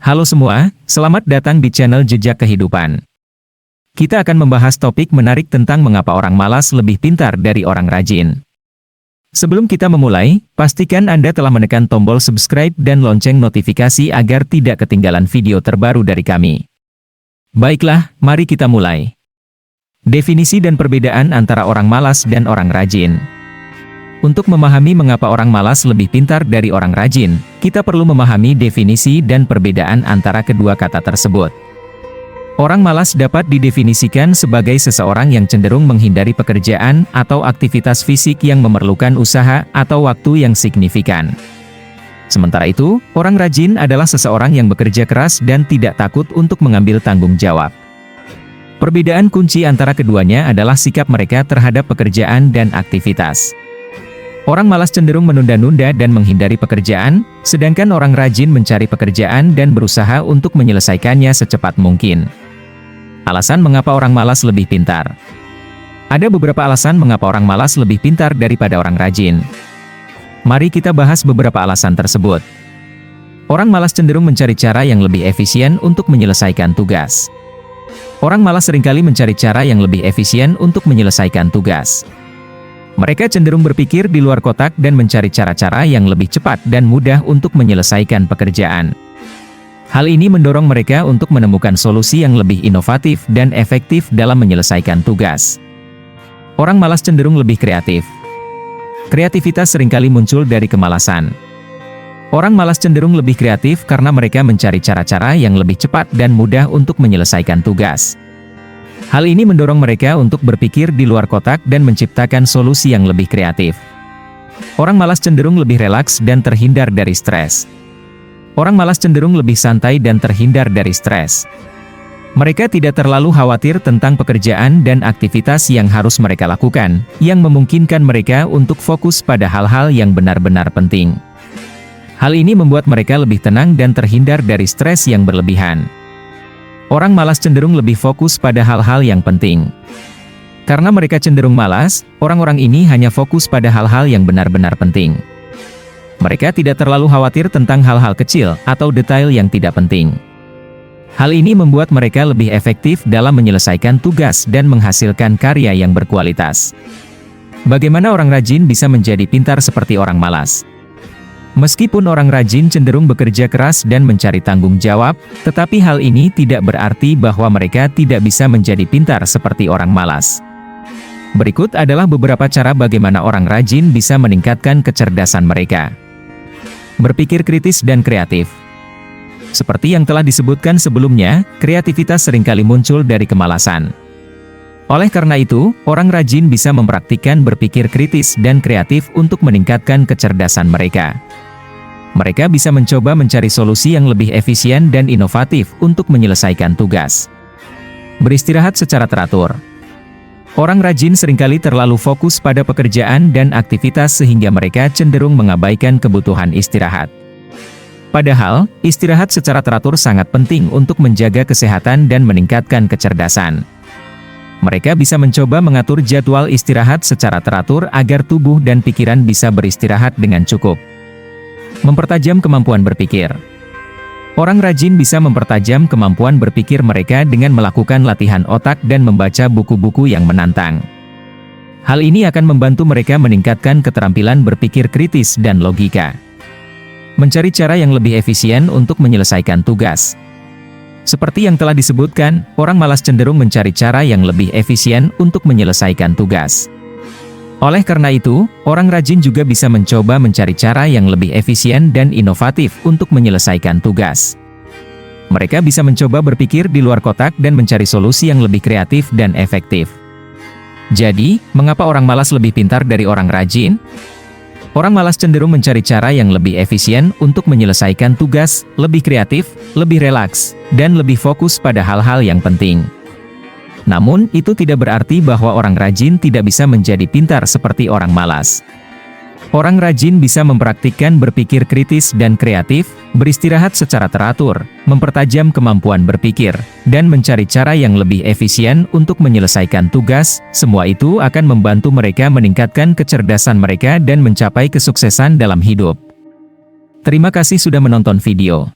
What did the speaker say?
Halo semua, selamat datang di channel Jejak Kehidupan. Kita akan membahas topik menarik tentang mengapa orang malas lebih pintar dari orang rajin. Sebelum kita memulai, pastikan Anda telah menekan tombol subscribe dan lonceng notifikasi agar tidak ketinggalan video terbaru dari kami. Baiklah, mari kita mulai. Definisi dan perbedaan antara orang malas dan orang rajin. Untuk memahami mengapa orang malas lebih pintar dari orang rajin, kita perlu memahami definisi dan perbedaan antara kedua kata tersebut. Orang malas dapat didefinisikan sebagai seseorang yang cenderung menghindari pekerjaan atau aktivitas fisik yang memerlukan usaha atau waktu yang signifikan. Sementara itu, orang rajin adalah seseorang yang bekerja keras dan tidak takut untuk mengambil tanggung jawab. Perbedaan kunci antara keduanya adalah sikap mereka terhadap pekerjaan dan aktivitas. Orang malas cenderung menunda-nunda dan menghindari pekerjaan, sedangkan orang rajin mencari pekerjaan dan berusaha untuk menyelesaikannya secepat mungkin. Alasan mengapa orang malas lebih pintar. Ada beberapa alasan mengapa orang malas lebih pintar daripada orang rajin. Mari kita bahas beberapa alasan tersebut. Orang malas cenderung mencari cara yang lebih efisien untuk menyelesaikan tugas. Orang malas seringkali mencari cara yang lebih efisien untuk menyelesaikan tugas. Mereka cenderung berpikir di luar kotak dan mencari cara-cara yang lebih cepat dan mudah untuk menyelesaikan pekerjaan. Hal ini mendorong mereka untuk menemukan solusi yang lebih inovatif dan efektif dalam menyelesaikan tugas. Orang malas cenderung lebih kreatif. Kreativitas seringkali muncul dari kemalasan. Orang malas cenderung lebih kreatif karena mereka mencari cara-cara yang lebih cepat dan mudah untuk menyelesaikan tugas. Hal ini mendorong mereka untuk berpikir di luar kotak dan menciptakan solusi yang lebih kreatif. Orang malas cenderung lebih relaks dan terhindar dari stres. Orang malas cenderung lebih santai dan terhindar dari stres. Mereka tidak terlalu khawatir tentang pekerjaan dan aktivitas yang harus mereka lakukan, yang memungkinkan mereka untuk fokus pada hal-hal yang benar-benar penting. Hal ini membuat mereka lebih tenang dan terhindar dari stres yang berlebihan. Orang malas cenderung lebih fokus pada hal-hal yang penting. Karena mereka cenderung malas, orang-orang ini hanya fokus pada hal-hal yang benar-benar penting. Mereka tidak terlalu khawatir tentang hal-hal kecil atau detail yang tidak penting. Hal ini membuat mereka lebih efektif dalam menyelesaikan tugas dan menghasilkan karya yang berkualitas. Bagaimana orang rajin bisa menjadi pintar seperti orang malas? Meskipun orang rajin cenderung bekerja keras dan mencari tanggung jawab, tetapi hal ini tidak berarti bahwa mereka tidak bisa menjadi pintar seperti orang malas. Berikut adalah beberapa cara bagaimana orang rajin bisa meningkatkan kecerdasan mereka. Berpikir kritis dan kreatif. Seperti yang telah disebutkan sebelumnya, kreativitas seringkali muncul dari kemalasan. Oleh karena itu, orang rajin bisa mempraktikkan berpikir kritis dan kreatif untuk meningkatkan kecerdasan mereka. Mereka bisa mencoba mencari solusi yang lebih efisien dan inovatif untuk menyelesaikan tugas. Beristirahat secara teratur. Orang rajin seringkali terlalu fokus pada pekerjaan dan aktivitas sehingga mereka cenderung mengabaikan kebutuhan istirahat. Padahal, istirahat secara teratur sangat penting untuk menjaga kesehatan dan meningkatkan kecerdasan. Mereka bisa mencoba mengatur jadwal istirahat secara teratur agar tubuh dan pikiran bisa beristirahat dengan cukup. Mempertajam kemampuan berpikir. Orang rajin bisa mempertajam kemampuan berpikir mereka dengan melakukan latihan otak dan membaca buku-buku yang menantang. Hal ini akan membantu mereka meningkatkan keterampilan berpikir kritis dan logika. Mencari cara yang lebih efisien untuk menyelesaikan tugas. Seperti yang telah disebutkan, orang malas cenderung mencari cara yang lebih efisien untuk menyelesaikan tugas. Oleh karena itu, orang rajin juga bisa mencoba mencari cara yang lebih efisien dan inovatif untuk menyelesaikan tugas. Mereka bisa mencoba berpikir di luar kotak dan mencari solusi yang lebih kreatif dan efektif. Jadi, mengapa orang malas lebih pintar dari orang rajin? Orang malas cenderung mencari cara yang lebih efisien untuk menyelesaikan tugas, lebih kreatif, lebih relaks, dan lebih fokus pada hal-hal yang penting. Namun, itu tidak berarti bahwa orang rajin tidak bisa menjadi pintar seperti orang malas. Orang rajin bisa mempraktikkan berpikir kritis dan kreatif, beristirahat secara teratur, mempertajam kemampuan berpikir, dan mencari cara yang lebih efisien untuk menyelesaikan tugas. Semua itu akan membantu mereka meningkatkan kecerdasan mereka dan mencapai kesuksesan dalam hidup. Terima kasih sudah menonton video.